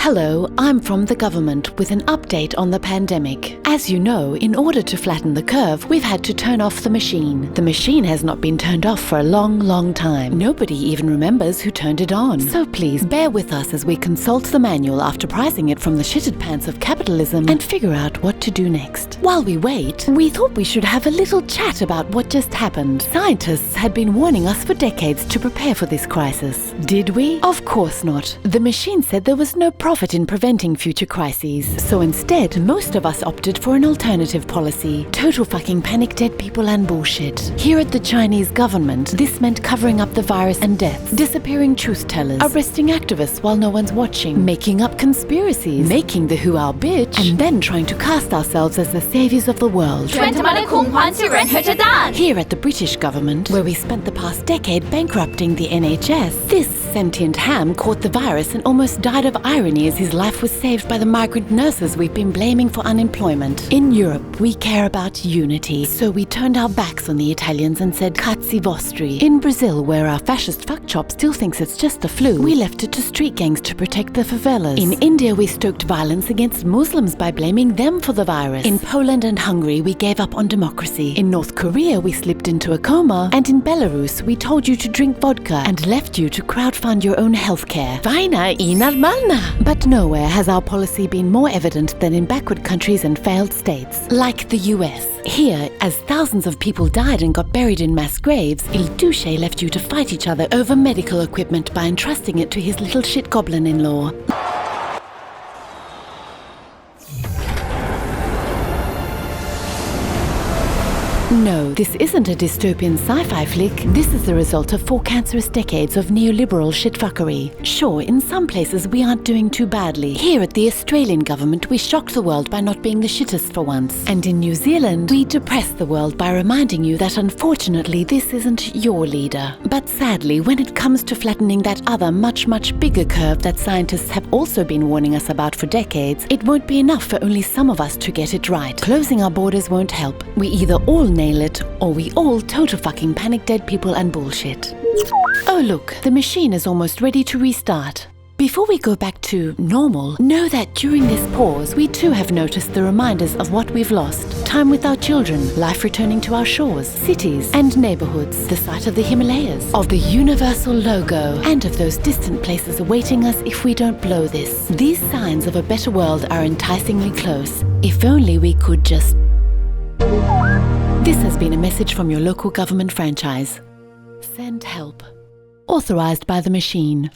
Hello, I'm from the government with an update on the pandemic. As you know, in order to flatten the curve, we've had to turn off the machine. The machine has not been turned off for a long time. Nobody even remembers who turned it on. So please bear with us as we consult the manual after prizing it from the shitted pants of capitalism and figure out what to do next. While we wait, we thought we should have a little chat about what just happened. Scientists had been warning us for decades to prepare for this crisis. Did we? Of course not. The machine said there was no profit in preventing future crises. So instead, most of us opted for an alternative policy. Total fucking panic, dead people and bullshit. Here at the Chinese government, this meant covering up the virus and deaths, disappearing truth tellers, arresting activists while no one's watching, making up conspiracies, making the WHO our bitch, and then trying to cast ourselves as the saviors of the world. Here at the British government, where we spent the past decade bankrupting the NHS, this sentient ham caught the virus and almost died of irony as his life was saved by the migrant nurses we've been blaming for unemployment. In Europe, we care about unity, so we turned our backs on the Italians and said cazzi vostri. In Brazil, where our fascist fuckchop still thinks it's just the flu, we left it to street gangs to protect the favelas. In India, we stoked violence against Muslims by blaming them for the virus. In Poland and Hungary, we gave up on democracy. In North Korea, we slipped into a coma. And in Belarus, we told you to drink vodka and left you to crowdfund your own healthcare. Fajna I normalna! But nowhere has our policy been more evident than in backward countries and failed states, like the US. Here, as thousands of people died and got buried in mass graves, Il Duce left you to fight each other over medical equipment by entrusting it to his little shit goblin-in-law. No, this isn't a dystopian sci-fi flick. This is the result of 4 cancerous decades of neoliberal shitfuckery. Sure, in some places we aren't doing too badly. Here at the Australian government, we shocked the world by not being the shittest for once. And in New Zealand, we depressed the world by reminding you that unfortunately this isn't your leader. But sadly, when it comes to flattening that other much bigger curve that scientists have also been warning us about for decades, it won't be enough for only some of us to get it right. Closing our borders won't help. We either all nail it, or we all total fucking panic dead people and bullshit. Oh look, the machine is almost ready to restart. Before we go back to normal, know that during this pause, we too have noticed the reminders of what we've lost. Time with our children, life returning to our shores, cities and neighborhoods, the sight of the Himalayas, of the universal logo, and of those distant places awaiting us if we don't blow this. These signs of a better world are enticingly close. If only we could just... This has been a message from your local government franchise. Send help. Authorized by the machine.